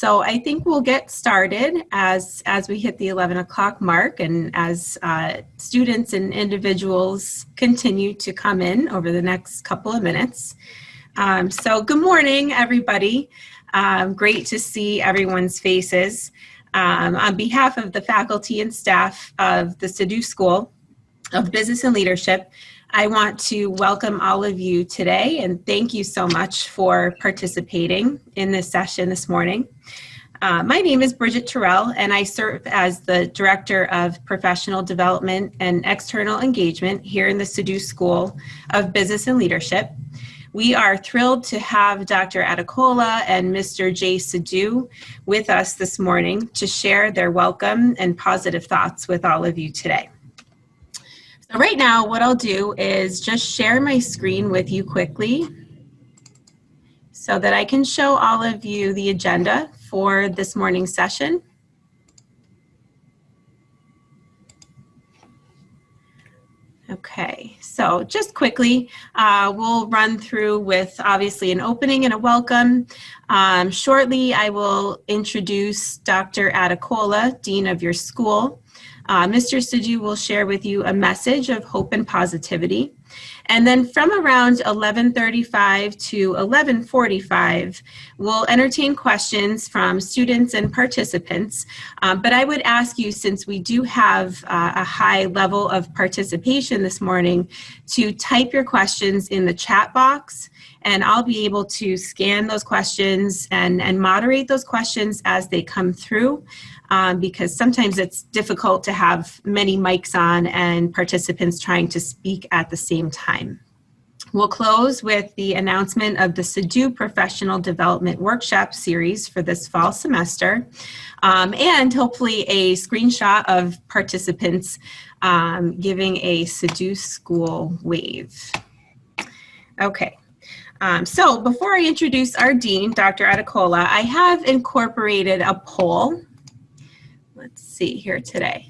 So I think we'll get started as we hit the 11 o'clock mark and as students and individuals continue to come in over the next couple of minutes. So good morning, everybody. Great to see everyone's faces. On behalf of the faculty and staff of the Sidhu School of Business and Leadership, I want to welcome all of you today and thank you so much for participating in this session this morning. My name is Bridget Terrell and I serve as the Director of Professional Development and External Engagement here in the Sidhu School of Business and Leadership. We are thrilled to have Dr. Adekola and Mr. J. Sidhu with us this morning to share their welcome and positive thoughts with all of you today. So right now, what I'll do is just share my screen with you quickly so that I can show all of you the agenda for this morning's session. Okay, so just quickly, we'll run through with obviously an opening and a welcome. Shortly, I will introduce Dr. Adekola, Dean of your school. Mr. Sidhu will share with you a message of hope and positivity. And then from around 11:35 to 11:45, we'll entertain questions from students and participants. But I would ask you, since we do have a high level of participation this morning, to type your questions in the chat box, and I'll be able to scan those questions and moderate those questions as they come through. Because sometimes it's difficult to have many mics on and participants trying to speak at the same time. We'll close with the announcement of the Sidhu Professional Development Workshop Series for this fall semester, and hopefully a screenshot of participants giving a Sidhu school wave. Okay. So before I introduce our Dean, Dr. Adekola, I have incorporated a poll. Let's see here today.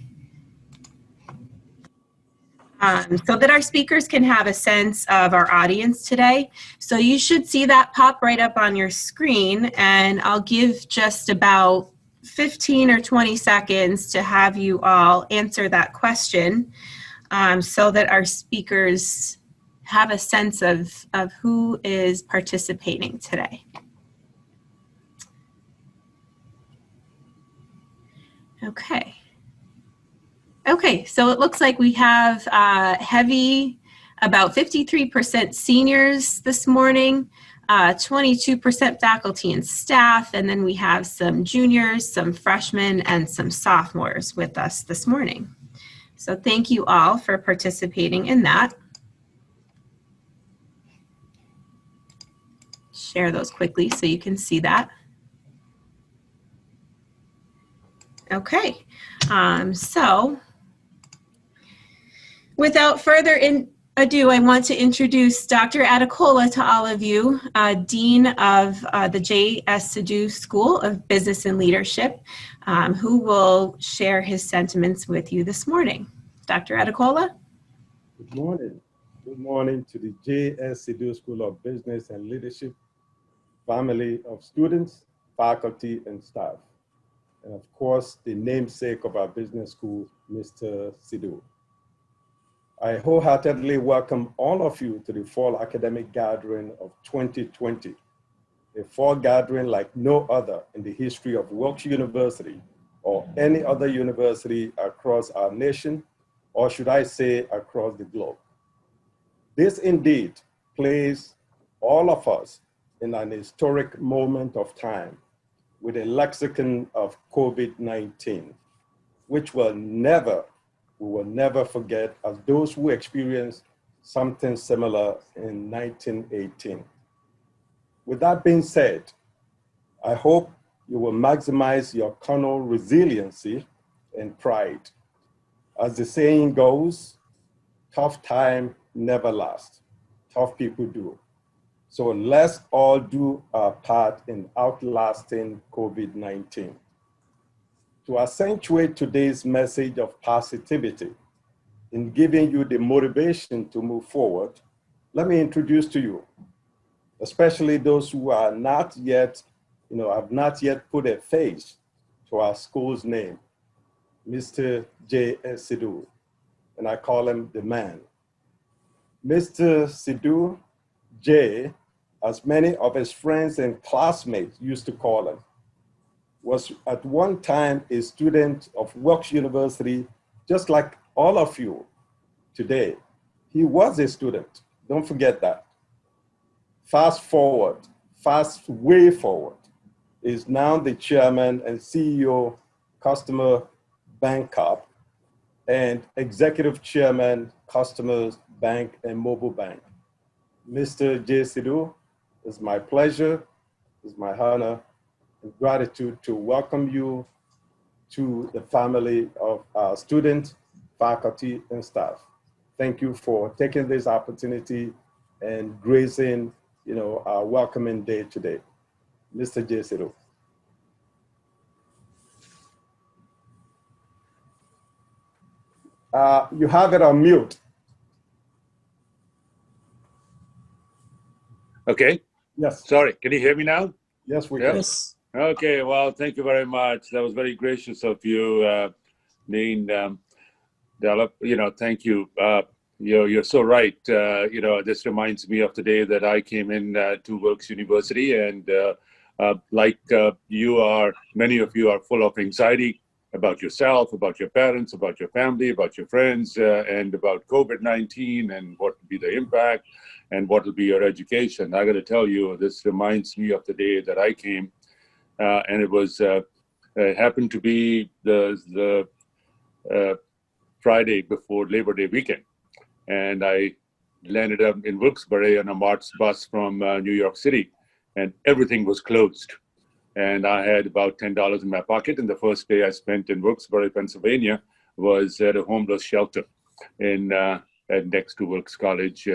So that our speakers can have a sense of our audience today. So you should see that pop right up on your screen, and I'll give just about 15 or 20 seconds to have you all answer that question so that our speakers have a sense of who is participating today. Okay. Okay, so it looks like we have about 53% seniors this morning, 22% faculty and staff, and then we have some juniors, some freshmen, and some sophomores with us this morning. So thank you all for participating in that. Share those quickly so you can see that. Okay, so without further ado, I want to introduce Dr. Adekola to all of you, Dean of the J.S. Sidhu School of Business and Leadership, who will share his sentiments with you this morning. Dr. Adekola? Good morning. Good morning to the J.S. Sidhu School of Business and Leadership family of students, faculty, and staff. And of course, the namesake of our business school, Mr. Sidhu. I wholeheartedly welcome all of you to the fall academic gathering of 2020, a fall gathering like no other in the history of Wilkes University or any other university across our nation, or should I say across the globe. This indeed places all of us in an historic moment of time with a lexicon of COVID-19, which we will never forget as those who experienced something similar in 1918. With that being said, I hope you will maximize your kernel resiliency and pride. As the saying goes, tough time never lasts, tough people do. So let's all do our part in outlasting COVID-19. To accentuate today's message of positivity in giving you the motivation to move forward, let me introduce to you, especially those who are not yet have not yet put a face to our school's name, Mr. J.S. Sidhu, and I call him the man. Mr. Sidhu J, as many of his friends and classmates used to call him, was at one time a student of Wilkes University, just like all of you today. He was a student, don't forget that. Fast way forward, is now the chairman and CEO, Customer Bank Corp, and executive chairman, Customers Bank and Mobile Bank. Mr. J. Sidhu, it's my pleasure, it's my honor and gratitude to welcome you to the family of our students, faculty, and staff. Thank you for taking this opportunity and gracing, our welcoming day today. Mr. J. Sidhu. You have it on mute. Okay. Yes. Sorry, can you hear me now? Yes, we Yep. can. Yes. Okay, well, thank you very much. That was very gracious of you, Neen. Thank you. You're so right. This reminds me of the day that I came in to Wilkes University, and many of you are full of anxiety about yourself, about your parents, about your family, about your friends, and about COVID-19 and what will be the impact and what will be your education. I got to tell you, this reminds me of the day that I came, and it happened to be the Friday before Labor Day weekend. And I landed up in Wilkes-Barre on a March bus from New York City, and everything was closed. And I had about $10 in my pocket. And the first day I spent in Wilkes-Barre, Pennsylvania, was at a homeless shelter next to Wilkes College,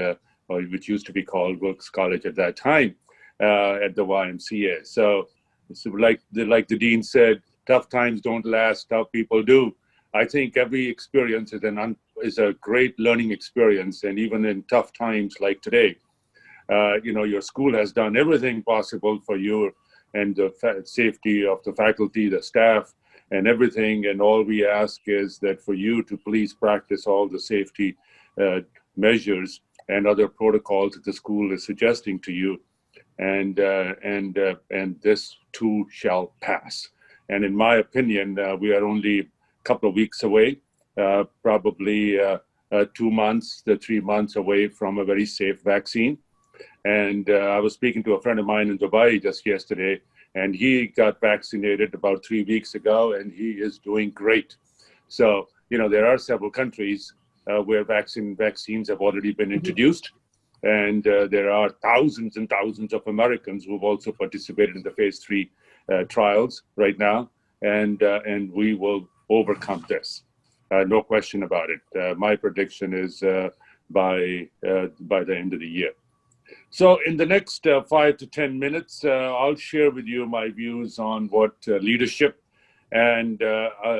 which used to be called Wilkes College at that time, at the YMCA. So like the dean said, tough times don't last, tough people do. I think every experience is a great learning experience, and even in tough times like today, your school has done everything possible for you and the safety of the faculty, the staff, and everything. And all we ask is that for you to please practice all the safety measures and other protocols that the school is suggesting to you, and this too shall pass. And in my opinion, we are only couple of weeks away, probably 2 months to 3 months away from a very safe vaccine. And I was speaking to a friend of mine in Dubai just yesterday, and he got vaccinated about 3 weeks ago, and he is doing great. So, there are several countries where vaccines have already been introduced. And there are thousands and thousands of Americans who've also participated in the phase 3 trials right now. And we will overcome this. No question about it. My prediction is by the end of the year. So in the next 5 to 10 minutes, I'll share with you my views on what leadership and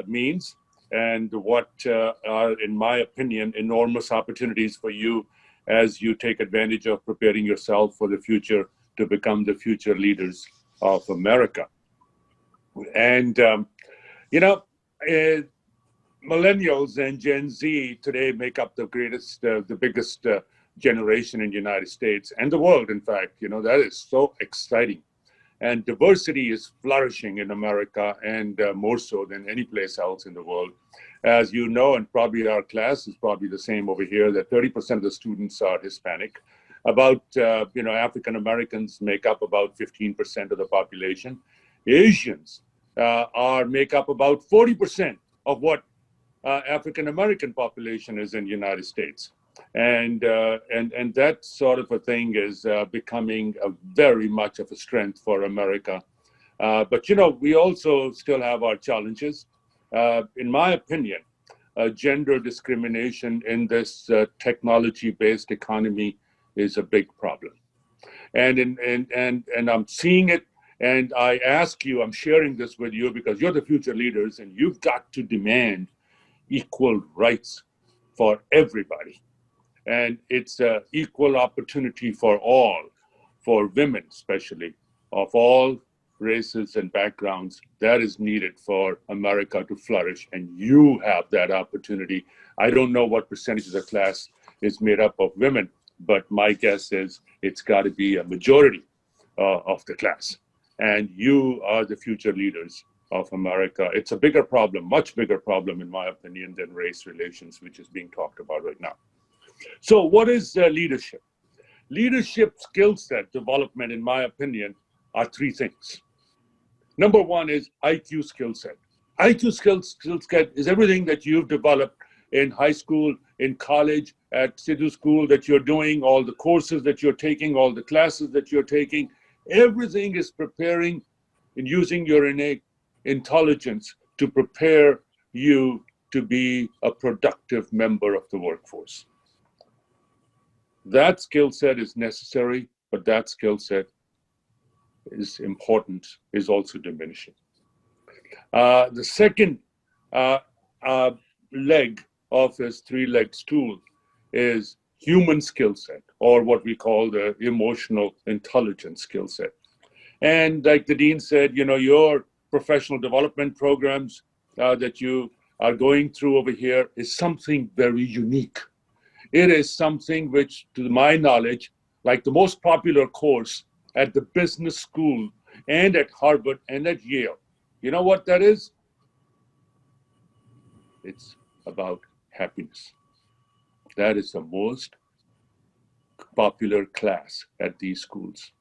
means, and what are, in my opinion, enormous opportunities for you as you take advantage of preparing yourself for the future to become the future leaders of America. And millennials and Gen Z today make up the biggest generation in the United States and the world. In fact, that is so exciting. And diversity is flourishing in America, and more so than any place else in the world. As you know, and probably our class is probably the same over here, that 30% of the students are Hispanic. About, African Americans make up about 15% of the population. Asians make up about 40% of what African American population is in the United States. And that sort of a thing is becoming very much of a strength for America. But, we also still have our challenges. In my opinion, gender discrimination in this technology-based economy is a big problem. And I'm seeing it, and I ask you, I'm sharing this with you because you're the future leaders, and you've got to demand equal rights for everybody. And it's equal opportunity for all, for women especially, of all races and backgrounds that is needed for America to flourish, and you have that opportunity. I don't know what percentage of the class is made up of women, but my guess is it's got to be a majority of the class. And you are the future leaders of America. It's a bigger problem, much bigger problem, in my opinion, than race relations, which is being talked about right now. So what is leadership? Leadership skill set development, in my opinion, are three things. Number one is IQ skill set. IQ skill set is everything that you've developed in high school, in college, at Sidhu school that you're doing, all the courses that you're taking, all the classes that you're taking. Everything is preparing and using your innate intelligence to prepare you to be a productive member of the workforce. That skill set is necessary, but that skill set is important, is also diminishing. The second leg of this three-legged stool is human skill set, or what we call the emotional intelligence skill set. And like the dean said, you know, your professional development programs that you are going through over here is something very unique. It is something which, to my knowledge, like the most popular course at the business school and at Harvard and at Yale. You know what that is? It's about happiness. That is the most popular class at these schools.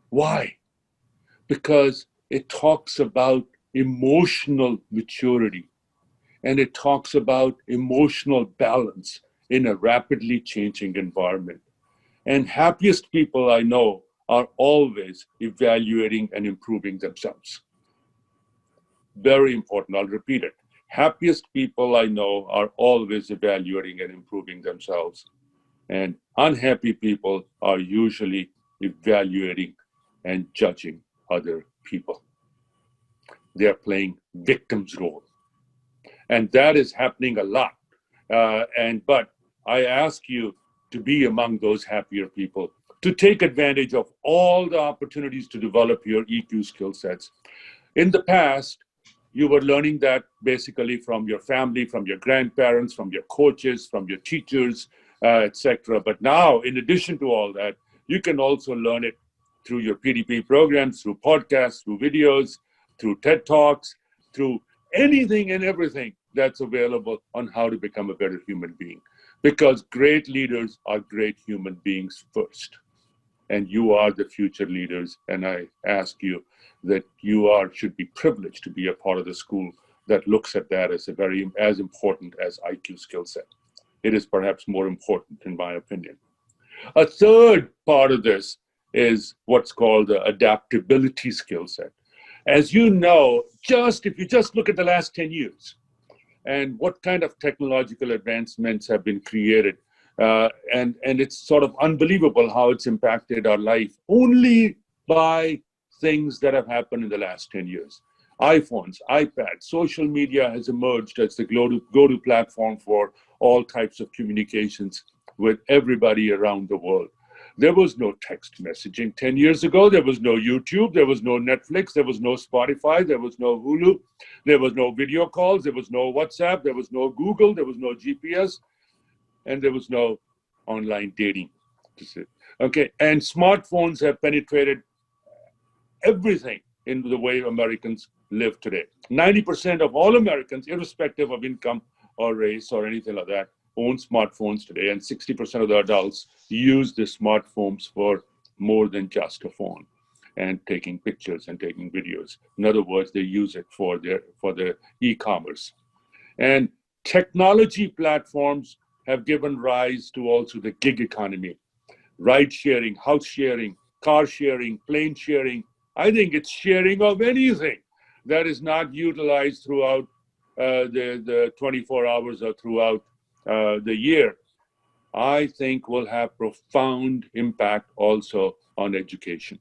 Why? Because it talks about emotional maturity, and it talks about emotional balance in a rapidly changing environment. And happiest people I know are always evaluating and improving themselves. Very important, I'll repeat it. Happiest people I know are always evaluating and improving themselves. And unhappy people are usually evaluating and judging other people. They're playing victim's role. And that is happening a lot. But I ask you to be among those happier people, to take advantage of all the opportunities to develop your EQ skill sets. In the past, you were learning that basically from your family, from your grandparents, from your coaches, from your teachers, etc. But now, in addition to all that, you can also learn it through your PDP programs, through podcasts, through videos, through TED Talks, through anything and everything that's available on how to become a better human being. Because great leaders are great human beings first. And you are the future leaders. And I ask you that you should be privileged to be a part of the school that looks at that as as important as IQ skill set. It is perhaps more important, in my opinion. A third part of this is what's called the adaptability skill set. As you know, if you just look at the last 10 years and what kind of technological advancements have been created, and it's sort of unbelievable how it's impacted our life only by things that have happened in the last 10 years. iPhones, iPads, social media has emerged as the go-to platform for all types of communications with everybody around the world. There was no text messaging 10 years ago. There was no YouTube. There was no Netflix. There was no Spotify. There was no Hulu. There was no video calls. There was no WhatsApp. There was no Google. There was no GPS. And there was no online dating. Okay, and smartphones have penetrated everything in the way Americans live today. 90% of all Americans, irrespective of income or race or anything like that, own smartphones today, and 60% of the adults use the smartphones for more than just a phone and taking pictures and taking videos. In other words, they use it for their e-commerce. And technology platforms have given rise to also the gig economy, ride sharing, house sharing, car sharing, plane sharing. I think it's sharing of anything that is not utilized throughout the 24 hours or throughout the year, I think will have profound impact also on education,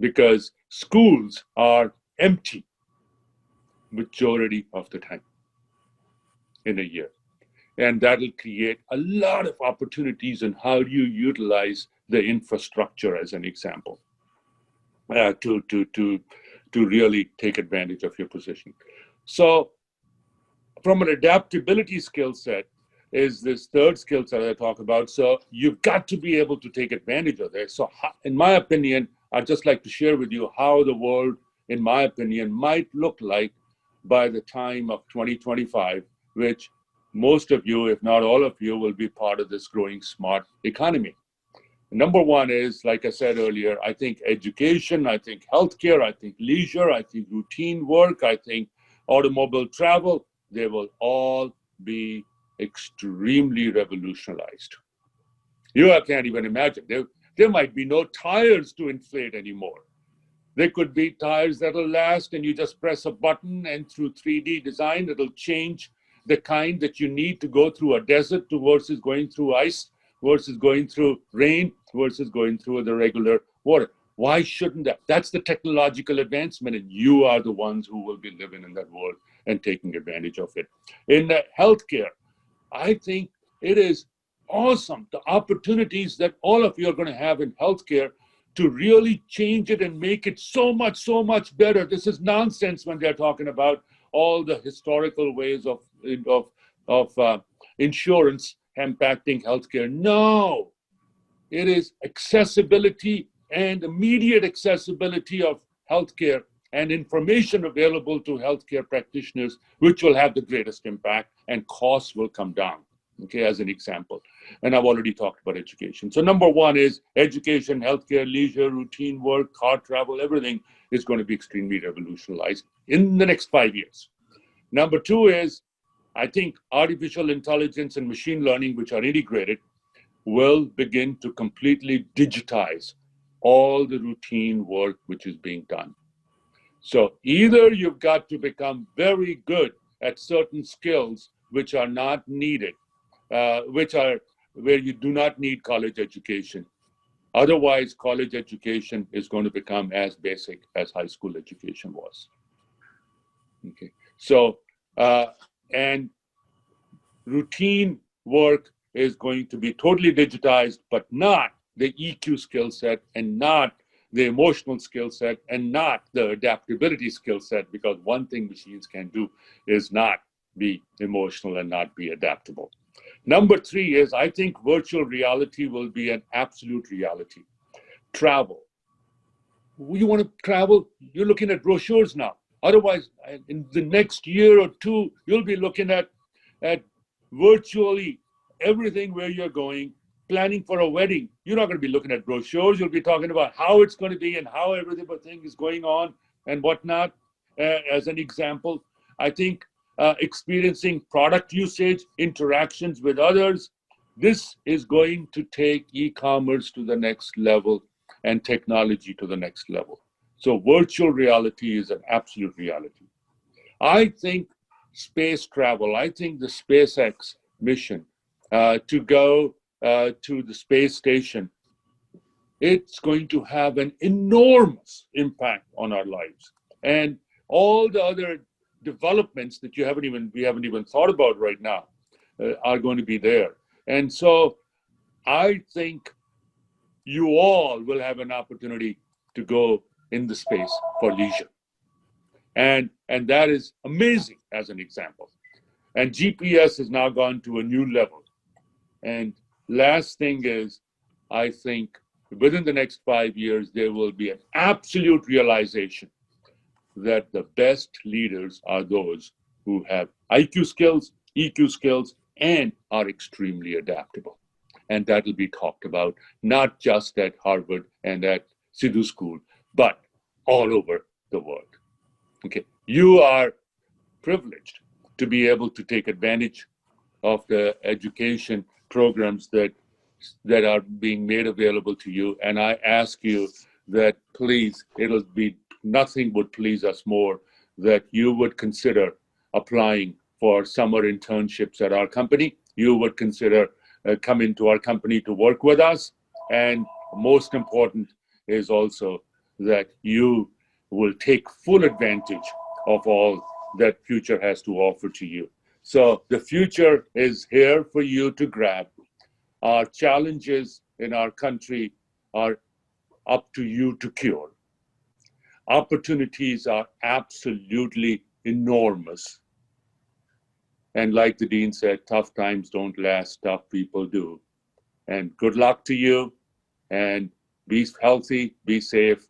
because schools are empty majority of the time in a year. And that'll create a lot of opportunities on how do you utilize the infrastructure, as an example, to really take advantage of your position. So from an adaptability skill set is this third skill set I talk about. So you've got to be able to take advantage of this. So in my opinion, I'd just like to share with you how the world, in my opinion, might look like by the time of 2025, which most of you, if not all of you, will be part of this growing smart economy. Number one is, like I said earlier, I think education, I think healthcare, I think leisure, I think routine work, I think automobile travel, they will all be extremely revolutionized. You can't even imagine. There might be no tires to inflate anymore. There could be tires that'll last and you just press a button and through 3D design, it'll change the kind that you need to go through a desert versus going through ice, versus going through rain, versus going through the regular water. Why shouldn't that? That's the technological advancement, and you are the ones who will be living in that world and taking advantage of it. In healthcare, I think it is awesome, the opportunities that all of you are going to have in healthcare to really change it and make it so much better. This is nonsense when they're talking about all the historical ways of insurance impacting healthcare. No, it is accessibility and immediate accessibility of healthcare and information available to healthcare practitioners, which will have the greatest impact, and costs will come down. Okay, as an example. And I've already talked about education. So number one is education, healthcare, leisure, routine work, car travel, everything is going to be extremely revolutionized in the next 5 years. Number two is, I think artificial intelligence and machine learning, which are integrated, will begin to completely digitize all the routine work which is being done. So either you've got to become very good at certain skills which are not needed, which are where you do not need college education. Otherwise, college education is going to become as basic as high school education was. Okay, so and routine work is going to be totally digitized, but not the EQ skill set and not the emotional skill set and not the adaptability skill set, because one thing machines can do is not be emotional and not be adaptable. Number three is, I think virtual reality will be an absolute reality. Travel. You want to travel, you're looking at brochures now. Otherwise, in the next year or two, you'll be looking at virtually everything where you're going. Planning for a wedding, you're not going to be looking at brochures. You'll be talking about how it's going to be and how everything is going on and whatnot. As an example, I think experiencing product usage, interactions with others, this is going to take e-commerce to the next level and technology to the next level. So virtual reality is an absolute reality. I think space travel, I think the SpaceX mission to go to the space station, it's going to have an enormous impact on our lives. And all the other developments that we haven't even thought about right now are going to be there. And so I think you all will have an opportunity to go in the space for leisure. And that is amazing as an example. And GPS has now gone to a new level. And last thing is, I think within the next 5 years, there will be an absolute realization that the best leaders are those who have IQ skills, EQ skills, and are extremely adaptable. And that will be talked about, not just at Harvard and at Sidhu School, but all over the world. Okay, you are privileged to be able to take advantage of the education programs that are being made available to you. And I ask you that please, it'll be nothing would please us more that you would consider applying for summer internships at our company. You would consider coming to our company to work with us. And most important is also that you will take full advantage of all that future has to offer to you. So the future is here for you to grab. Our challenges in our country are up to you to cure. Opportunities are absolutely enormous. And like the dean said, tough times don't last, tough people do. And good luck to you, and be healthy, be safe,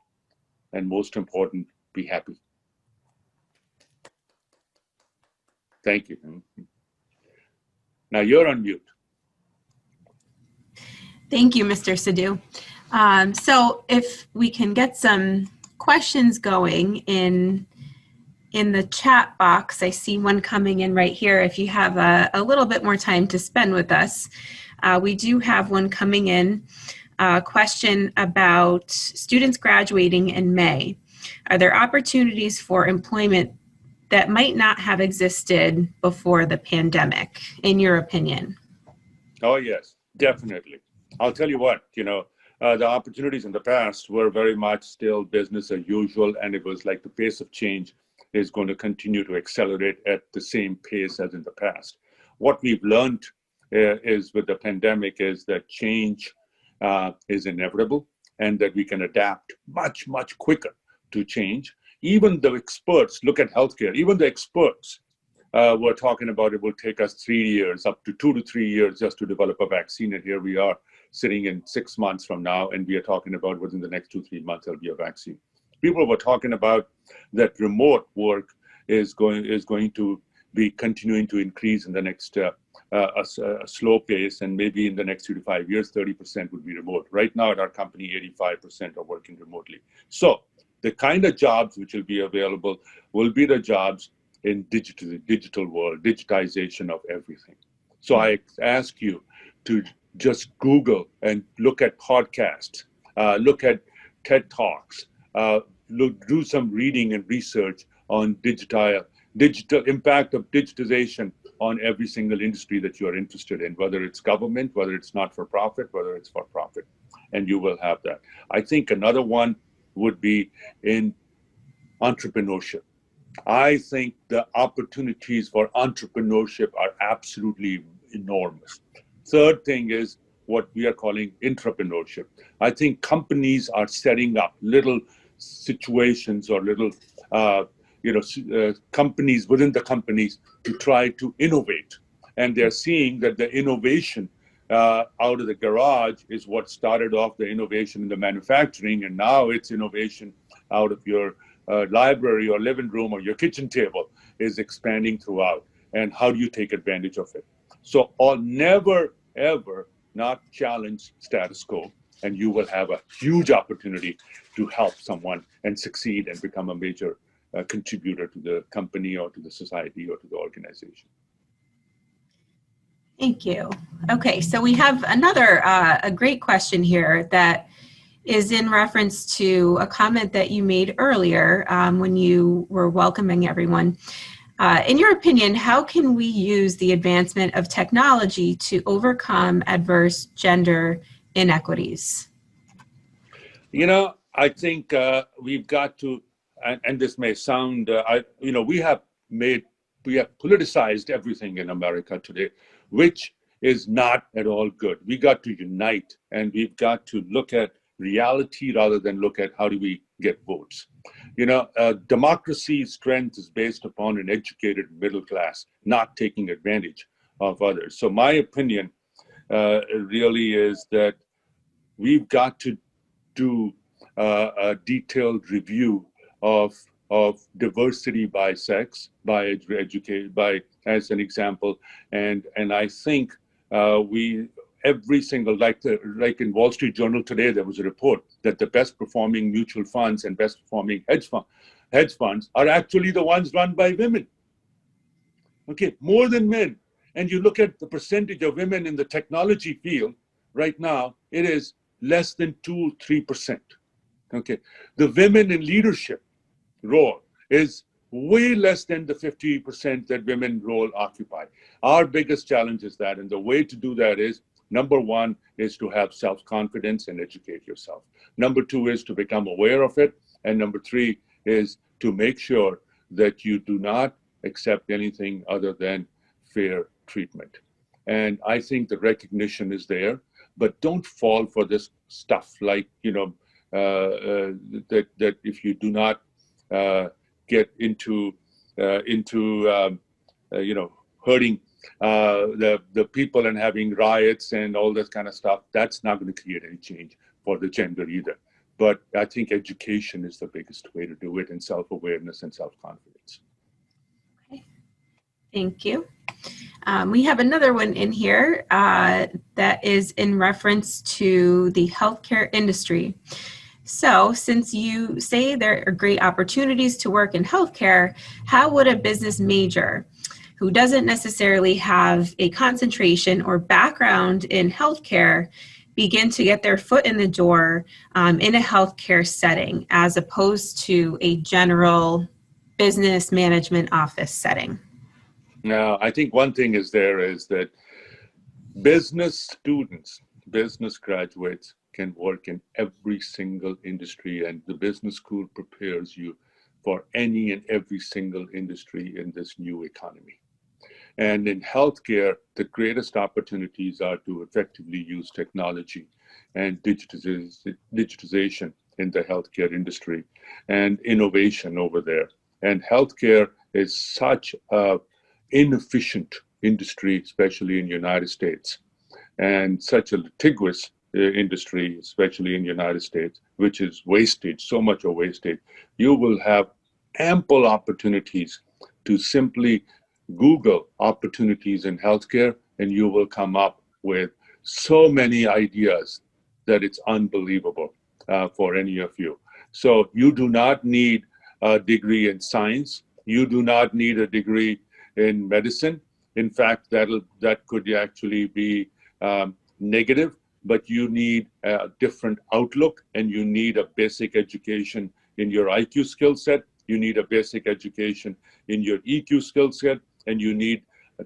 and most important, be happy. Thank you. Now you're on mute. Thank you, Mr. Sidhu. So if we can get some questions going in the chat box, I see one coming in right here. If you have a little bit more time to spend with us, we do have one coming in. A question about students graduating in May. Are there opportunities for employment that might not have existed before the pandemic, in your opinion? Oh, yes, definitely. I'll tell you what, the opportunities in the past were very much still business as usual, and it was like the pace of change is going to continue to accelerate at the same pace as in the past. What we've learned is with the pandemic is that change is inevitable, and that we can adapt much, much quicker to change. Even the experts, look at healthcare, even the experts were talking about it will take us 3 years, up to 2 to 3 years just to develop a vaccine. And here we are sitting in 6 months from now, and we are talking about within the next 2-3 months, there'll be a vaccine. People were talking about that remote work is going to be continuing to increase in the next a slow pace, and maybe in the next 3 to 5 years, 30% would be remote. Right now at our company, 85% are working remotely. So the kind of jobs which will be available will be the jobs in digital world, digitization of everything. So I ask you to just Google and look at podcasts, look at TED Talks, do some reading and research on digital impact of digitization on every single industry that you are interested in, whether it's government, whether it's not for profit, whether it's for profit, and you will have that. I think another one would be in entrepreneurship. I think the opportunities for entrepreneurship are absolutely enormous. Third thing is what we are calling intrapreneurship. I think companies are setting up little situations or little companies within the companies to try to innovate. And they're seeing that the innovation out of the garage is what started off the innovation in the manufacturing, and now it's innovation out of your library or living room or your kitchen table is expanding throughout. And how do you take advantage of it? So I'll never, ever not challenge status quo, and you will have a huge opportunity to help someone and succeed and become a major contributor to the company or to the society or to the organization. Thank you. Okay, so we have another a great question here that is in reference to a comment that you made earlier when you were welcoming everyone. In your opinion, how can we use the advancement of technology to overcome adverse gender inequities? I think we've got to, and this may sound, we have politicized everything in America today, which is not at all good. We got to unite, and we've got to look at reality rather than look at how do we get votes. Democracy's strength is based upon an educated middle class, not taking advantage of others. So my opinion really is that we've got to do a detailed review of diversity by sex, by as an example, and I think every single, like in Wall Street Journal today, there was a report that the best performing mutual funds and best performing hedge funds are actually the ones run by women. Okay, more than men. And you look at the percentage of women in the technology field right now, it is less than 2-3%. Okay, the women in leadership role is way less than the 50% that women role occupy. Our biggest challenge is that, and the way to do that is, number one is to have self-confidence and educate yourself. Number two is to become aware of it. And number three is to make sure that you do not accept anything other than fair treatment. And I think the recognition is there, but don't fall for this stuff like, that if you do not get into hurting the people and having riots and all this kind of stuff, that's not going to create any change for the gender either. But I think education is the biggest way to do it, and self-awareness and self-confidence. Okay. Thank you. We have another one in here that is in reference to the healthcare industry. So since you say there are great opportunities to work in healthcare, how would a business major who doesn't necessarily have a concentration or background in healthcare begin to get their foot in the door in a healthcare setting as opposed to a general business management office setting? Now, I think one thing is that business students, business graduates can work in every single industry, and the business school prepares you for any and every single industry in this new economy. And in healthcare, the greatest opportunities are to effectively use technology and digitization in the healthcare industry and innovation over there. And healthcare is such a inefficient industry, especially in the United States, and such a litigious industry, especially in the United States, which is wastage, so much of wastage. You will have ample opportunities to simply Google opportunities in healthcare, and you will come up with so many ideas that it's unbelievable for any of you. So you do not need a degree in science. You do not need a degree in medicine. In fact, that could actually be negative, but you need a different outlook, and you need a basic education in your IQ skill set. You need a basic education in your EQ skill set, and you need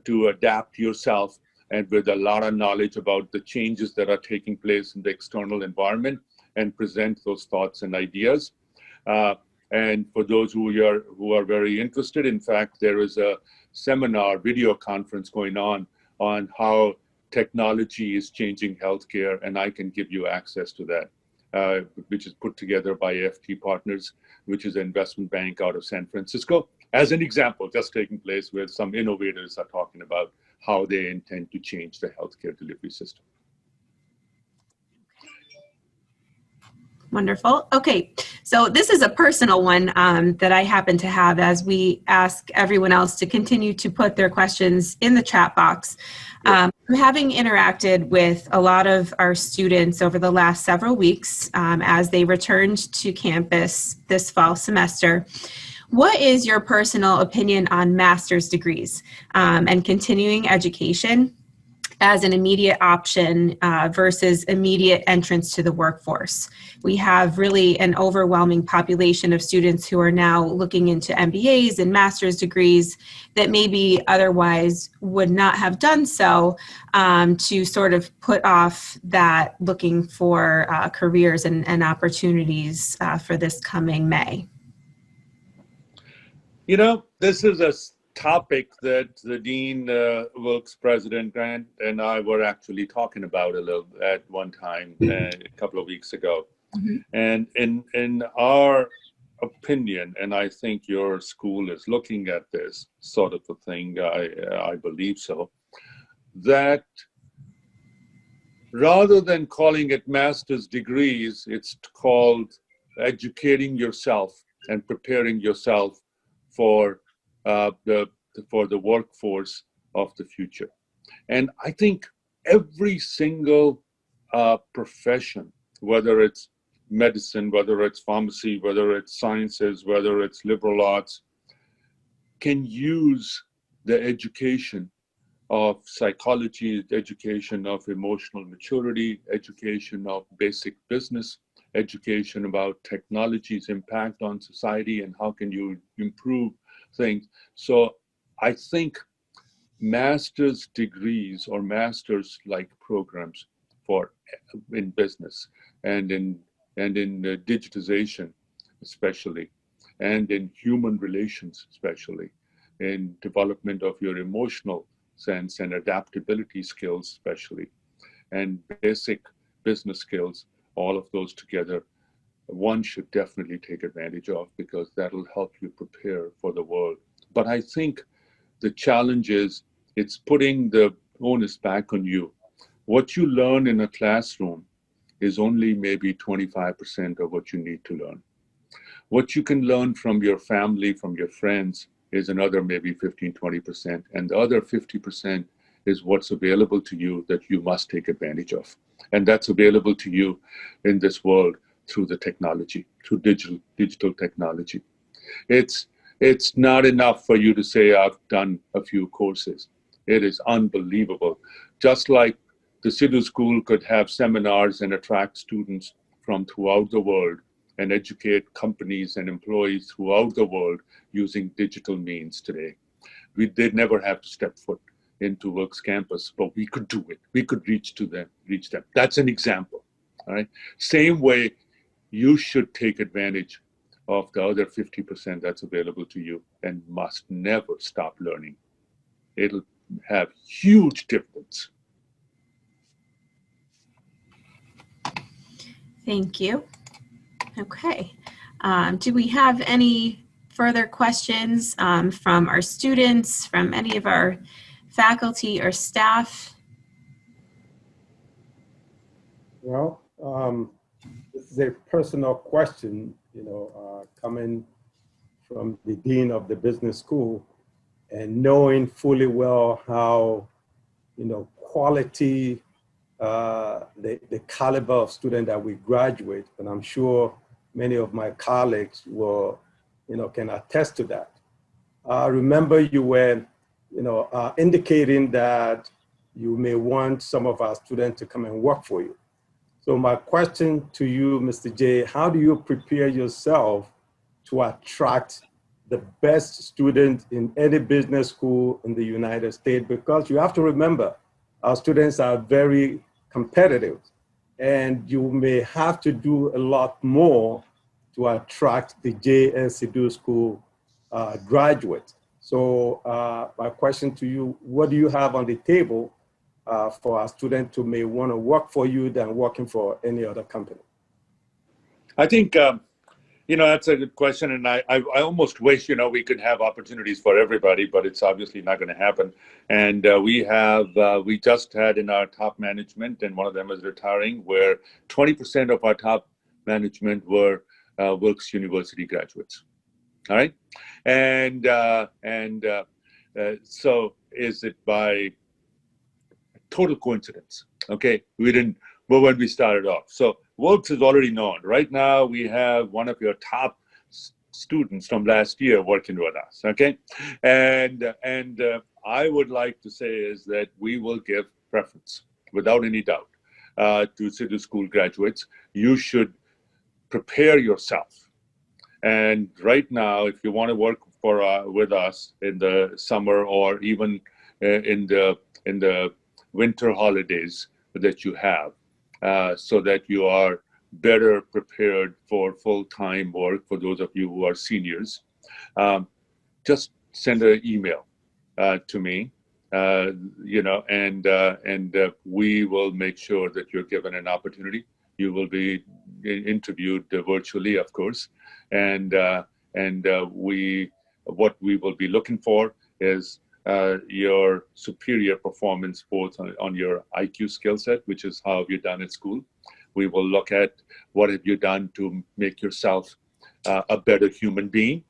to adapt yourself and with a lot of knowledge about the changes that are taking place in the external environment and present those thoughts and ideas. And for those who are very interested, in fact, there is a seminar, video conference going on how technology is changing healthcare, and I can give you access to that, which is put together by FT Partners, which is an investment bank out of San Francisco, as an example, just taking place where some innovators are talking about how they intend to change the healthcare delivery system. Wonderful. Okay, so this is a personal one that I happen to have as we ask everyone else to continue to put their questions in the chat box. Having interacted with a lot of our students over the last several weeks as they returned to campus this fall semester, what is your personal opinion on master's degrees and continuing education as an immediate option versus immediate entrance to the workforce? We have really an overwhelming population of students who are now looking into MBAs and master's degrees that maybe otherwise would not have done so to sort of put off that looking for careers and opportunities for this coming May. You know, this is a topic that the Dean Wilkes President Grant and I were actually talking about a little at one time a couple of weeks ago. Mm-hmm. And in our opinion, and I think your school is looking at this sort of a thing, I believe so, that rather than calling it master's degrees, it's called educating yourself and preparing yourself for the workforce of the future. And I think every single profession, whether it's medicine, whether it's pharmacy, whether it's sciences, whether it's liberal arts, can use the education of psychology, education of emotional maturity, education of basic business, education about technology's impact on society and how can you improve things. So I think master's degrees or master's like programs in business and in digitization especially, and in human relations especially, in development of your emotional sense and adaptability skills especially, and basic business skills, all of those together one should definitely take advantage of, because that'll help you prepare for the world. But I think the challenge is it's putting the onus back on you. What you learn in a classroom is only maybe 25% of what you need to learn. What you can learn from your family, from your friends, is another maybe 15, 20%. And the other 50% is what's available to you that you must take advantage of. And that's available to you in this world through the technology, through digital technology. It's not enough for you to say, I've done a few courses. It is unbelievable. Just like the Sidhu School could have seminars and attract students from throughout the world and educate companies and employees throughout the world using digital means today. We did never have to step foot into Works campus, but we could do it. We could reach them. That's an example. All right. Same way, you should take advantage of the other 50% that's available to you and must never stop learning. It'll have huge dividends. Thank you. Okay. Do we have any further questions from our students, from any of our faculty or staff? Well, this is a personal question, coming from the dean of the business school and knowing fully well how, quality, the caliber of student that we graduate, and I'm sure many of my colleagues will, can attest to that. I remember you were, indicating that you may want some of our students to come and work for you. So my question to you, Mr. J, how do you prepare yourself to attract the best student in any business school in the United States? Because you have to remember, our students are very competitive, and you may have to do a lot more to attract the J.S. Sidhu School graduates. So my question to you, what do you have on the table for our students who may want to work for you than working for any other company? I think, that's a good question. And I almost wish, we could have opportunities for everybody, but it's obviously not going to happen. And we just had in our top management, and one of them is retiring, where 20% of our top management were Wilkes University graduates. All right. And so is it by total coincidence? Okay. Well, when we started off. So Wilkes is already known. Right now, we have one of your top students from last year working with us, okay? And I would like to say is that we will give preference, without any doubt, to Sidhu School graduates. You should prepare yourself. And right now, if you want to work with us in the summer or even in the winter holidays that you have, so that you are better prepared for full-time work, for those of you who are seniors, just send an email to me, and we will make sure that you're given an opportunity. You will be interviewed virtually, of course, and what we will be looking for is your superior performance both on your IQ skill set, which is how have you done at school. We will look at what have you done to make yourself a better human being,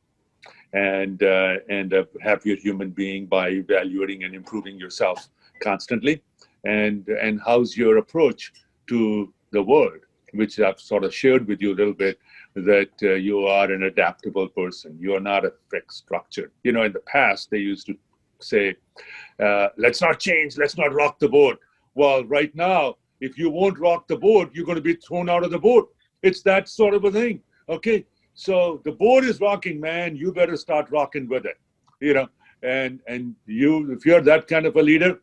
and a happier human being by evaluating and improving yourself constantly, and how's your approach to the world, which I've sort of shared with you a little bit, that you are an adaptable person. You are not a fixed structure. In the past, they used to say, let's not change, let's not rock the boat. Well, right now, if you won't rock the boat, you're going to be thrown out of the boat. It's that sort of a thing. Okay. So the boat is rocking, man. You better start rocking with it. And if you're that kind of a leader,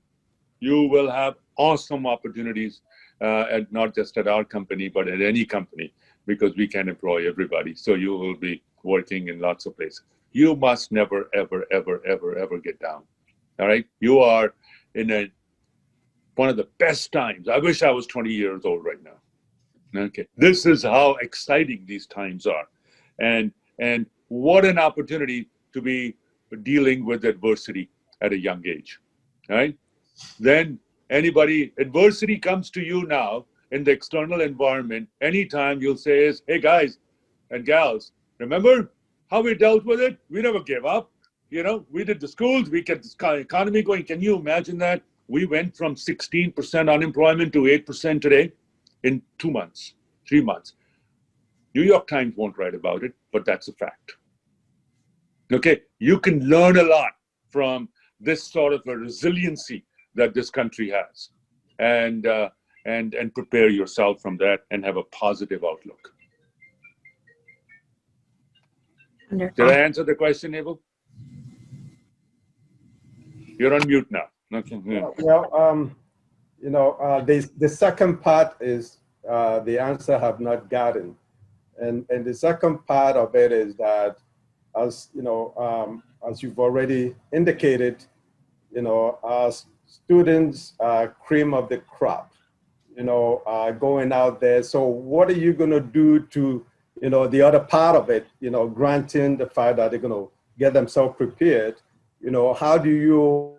you will have awesome opportunities, and not just at our company, but at any company, because we can employ everybody. So you will be working in lots of places. You must never, ever, ever, ever, ever get down. All right. You are in one of the best times. I wish I was 20 years old right now. Okay, this is how exciting these times are, and what an opportunity to be dealing with adversity at a young age, right? Then adversity comes to you now in the external environment. Anytime you'll say is, hey guys and gals, remember how we dealt with it? We never gave up. We did the schools, we kept the economy going. Can you imagine that? We went from 16% unemployment to 8% today in 2 months, 3 months. New York Times won't write about it, but that's a fact. Okay, you can learn a lot from this sort of a resiliency that this country has, and prepare yourself from that and have a positive outlook. Wonderful. Did I answer the question, Abel? You're on mute now. Okay. Yeah. Well, the second part is the answer I have not gotten. And the second part of it is that, as you've already indicated, as students are cream of the crop, going out there. So what are you going to do to, the other part of it, granting the fact that they're going to get themselves prepared, how do you,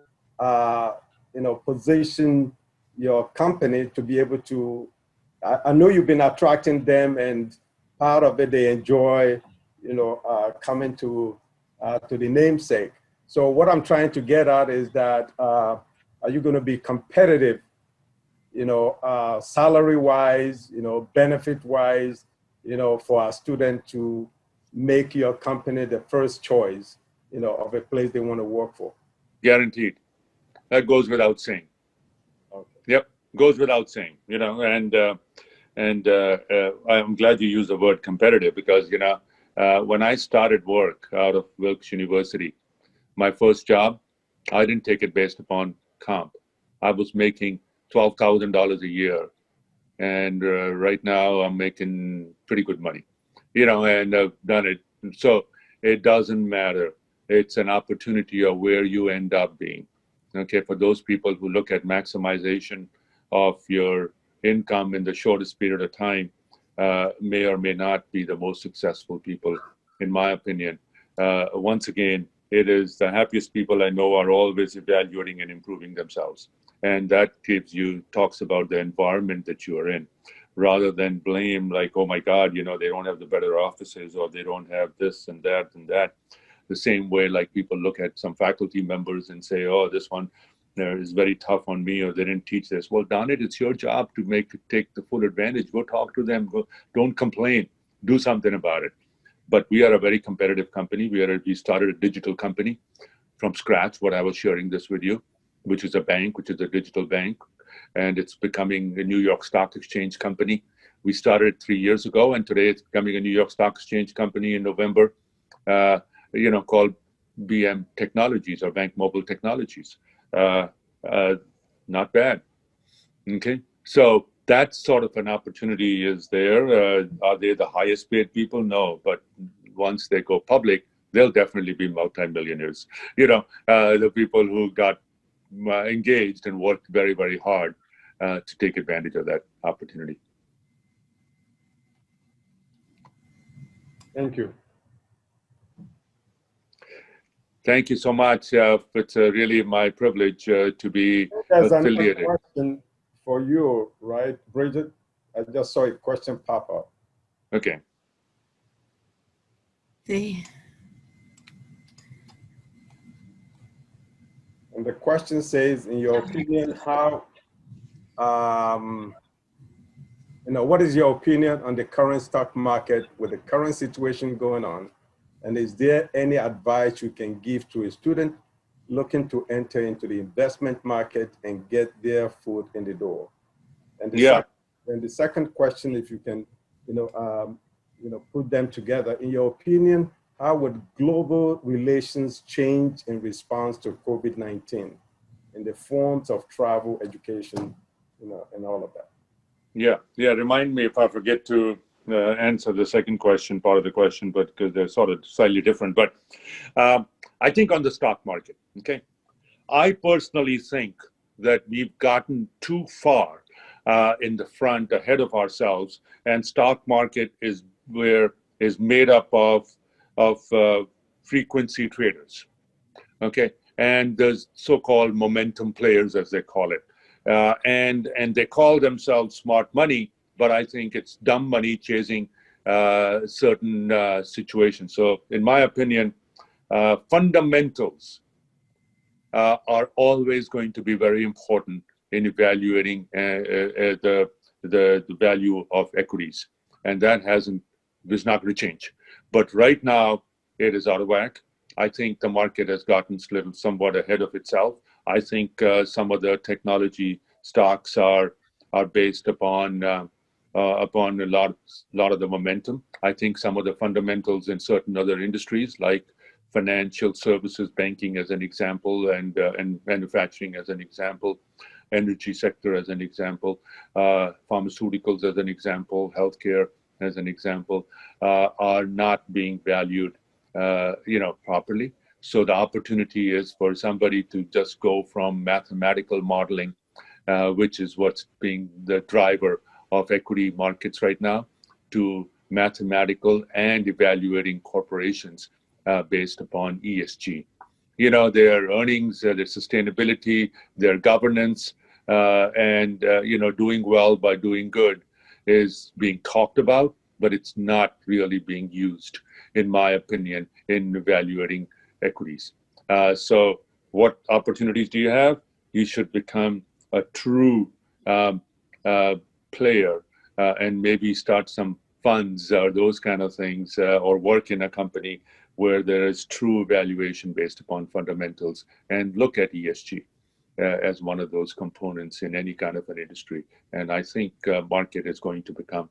position your company to be able to, I know you've been attracting them, and part of it they enjoy, coming to the namesake. So what I'm trying to get at is that, are you going to be competitive, salary-wise, benefit-wise, for a student to make your company the first choice, of a place they want to work for? Guaranteed. That goes without saying. Okay. Yep, goes without saying. And I'm glad you used the word competitive, because when I started work out of Wilkes University, my first job, I didn't take it based upon comp. I was making $12,000 a year, and right now I'm making pretty good money, and I've done it. So it doesn't matter. It's an opportunity of where you end up being. Okay, for those people who look at maximization of your income in the shortest period of time, may or may not be the most successful people, in my opinion. Once again, it is the happiest people I know are always evaluating and improving themselves. And that talks about the environment that you are in, rather than blame like, oh my God, they don't have the better offices, or they don't have this and that and that. The same way, like, people look at some faculty members and say, oh, this one is very tough on me, or they didn't teach this. Well, darn it, it's your job to take the full advantage. Go talk to them. Don't complain. Do something about it. But we are a very competitive company. We started a digital company from scratch, what I was sharing this with you, which is a bank, which is a digital bank, and it's becoming a New York Stock Exchange company. We started 3 years ago, and today it's becoming a New York Stock Exchange company in November, called BM Technologies, or Bank Mobile Technologies. Not bad. Okay, so that sort of an opportunity is there. Are they the highest paid people? No, but once they go public, they'll definitely be multimillionaires. The people who got engaged and worked very, very hard to take advantage of that opportunity. Thank you. Thank you so much. It's really my privilege to be affiliated. Another question for you, right, Bridget? I just saw a question pop up. Okay. See. And the question says, in your opinion, what is your opinion on the current stock market with the current situation going on? And is there any advice you can give to a student looking to enter into the investment market and get their foot in the door? And the second question, if you can, put them together. In your opinion, how would global relations change in response to COVID-19 in the forms of travel, education, and all of that? Yeah. Remind me if I forget to answer the second part of the question, but because they're sort of slightly different. But I think on the stock market, okay, I personally think that we've gotten too far in the front ahead of ourselves, and stock market is made up of frequency traders. Okay, and there's so-called momentum players, as they call it, and they call themselves smart money, but I think it's dumb money chasing certain situations. So, in my opinion, fundamentals are always going to be very important in evaluating the value of equities, and that is not going to change. But right now, it is out of whack. I think the market has gotten somewhat ahead of itself. I think some of the technology stocks are based upon a lot of the momentum. I think some of the fundamentals in certain other industries, like financial services, banking as an example, and manufacturing as an example, energy sector as an example, pharmaceuticals as an example, healthcare as an example, are not being valued properly. So the opportunity is for somebody to just go from mathematical modeling, which is what's being the driver of equity markets right now, to mathematical and evaluating corporations based upon ESG. Their earnings, their sustainability, their governance, and doing well by doing good is being talked about, but it's not really being used, in my opinion, in evaluating equities. So what opportunities do you have? You should become a true player and maybe start some funds or those kind of things, or work in a company where there is true evaluation based upon fundamentals, and look at ESG as one of those components in any kind of an industry. And I think market is going to become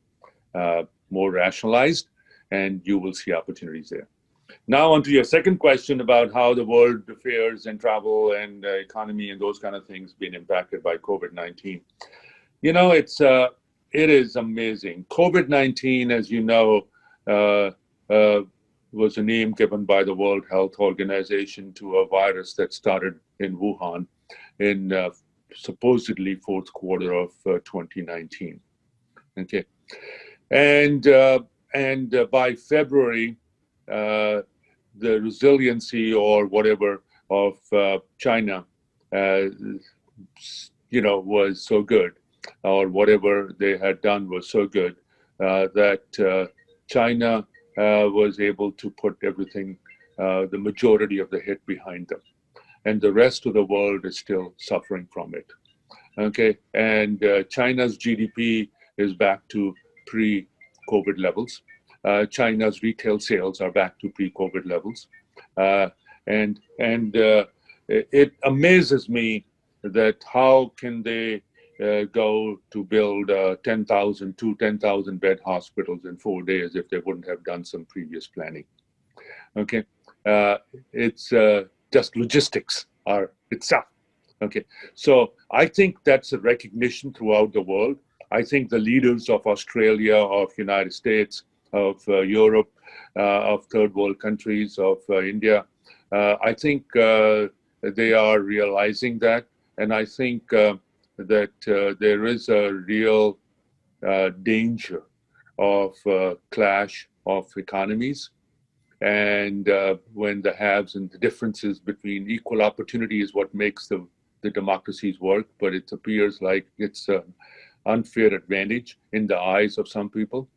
more rationalized, and you will see opportunities there. Now, on to your second question about how the world affairs and travel and economy and those kind of things been impacted by COVID-19. It is amazing. COVID-19, as you know, was a name given by the World Health Organization to a virus that started in Wuhan in supposedly fourth quarter of 2019. Okay, and by February, the resiliency or whatever of China, was so good, or whatever they had done was so good, that China was able to put everything, the majority of the hit behind them. And the rest of the world is still suffering from it. Okay, and China's GDP is back to pre-COVID levels. China's retail sales are back to pre-COVID levels. And it amazes me that how can they go to build 10,000 bed hospitals in 4 days if they wouldn't have done some previous planning. Okay, it's just logistics are itself. Okay, so I think that's a recognition throughout the world. I think the leaders of Australia, of United States, of Europe, of third world countries, of India, I think they are realizing that. And I think that there is a real danger of clash of economies. And when the haves and the differences between equal opportunity is what makes the democracies work, but it appears like it's an unfair advantage in the eyes of some people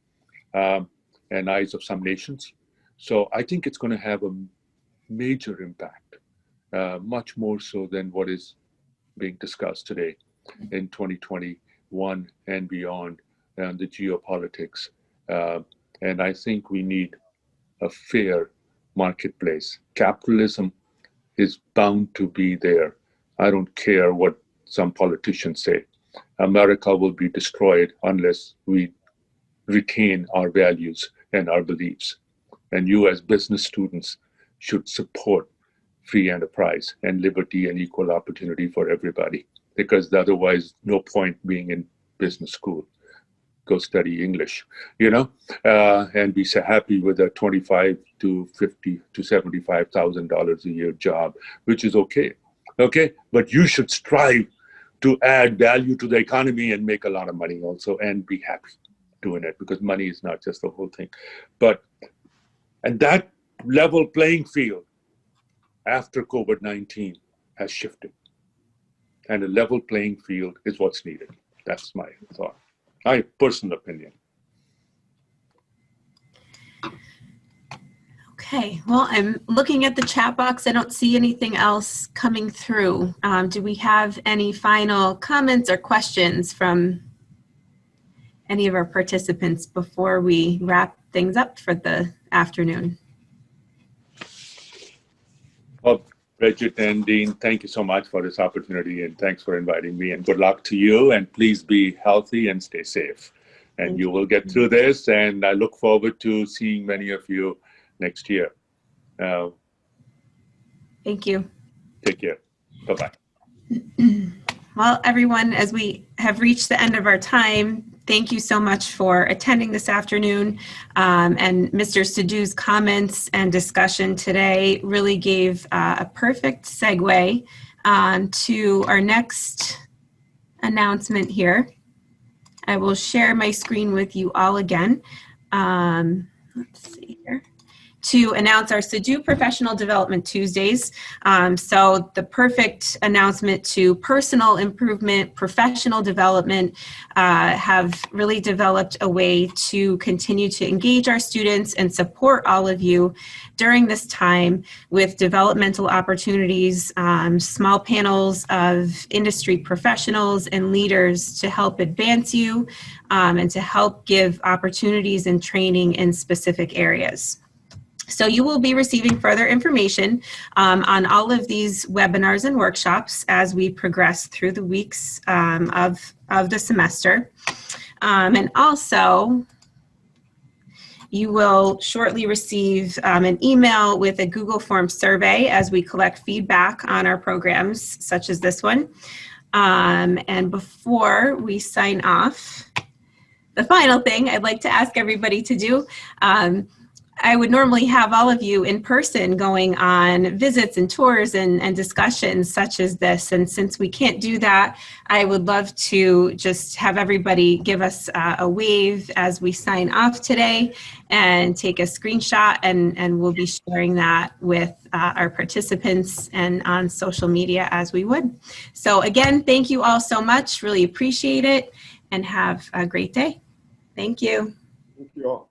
and eyes of some nations. So I think it's going to have a major impact, much more so than what is being discussed today in 2021 and beyond, and the geopolitics. And I think we need a fair marketplace. Capitalism is bound to be there. I don't care what some politicians say. America will be destroyed unless we retain our values and our beliefs. And you as business students should support free enterprise and liberty and equal opportunity for everybody, because otherwise no point being in business school. Go study English, and be so happy with a $25,000 to $50,000 to $75,000 a year job, which is okay. Okay, but you should strive to add value to the economy and make a lot of money also and be happy doing it, because money is not just the whole thing. And that level playing field after COVID-19 has shifted. And a level playing field is what's needed. That's my thought, my personal opinion. Okay, well, I'm looking at the chat box. I don't see anything else coming through. Do we have any final comments or questions from any of our participants before we wrap things up for the afternoon? Well, Bridget and Dean, thank you so much for this opportunity, and thanks for inviting me, and good luck to you, and please be healthy and stay safe. And you will get through this, and I look forward to seeing many of you next year. Thank you. Take care. Bye-bye. Well, everyone, as we have reached the end of our time, thank you so much for attending this afternoon. And Mr. Sidhu's comments and discussion today really gave a perfect segue to our next announcement here. I will share my screen with you all again. Let's see here. To announce our Sidhu Professional Development Tuesdays. So the perfect announcement to personal improvement, professional development, have really developed a way to continue to engage our students and support all of you during this time with developmental opportunities, small panels of industry professionals and leaders to help advance you and to help give opportunities and training in specific areas. So you will be receiving further information on all of these webinars and workshops as we progress through the weeks of the semester. And also, you will shortly receive an email with a Google Form survey as we collect feedback on our programs, such as this one. And before we sign off, the final thing I'd like to ask everybody to do, I would normally have all of you in person going on visits and tours and discussions such as this. And since we can't do that, I would love to just have everybody give us a wave as we sign off today and take a screenshot, and we'll be sharing that with our participants and on social media as we would. So again, thank you all so much. Really appreciate it, and have a great day. Thank you. Thank you all.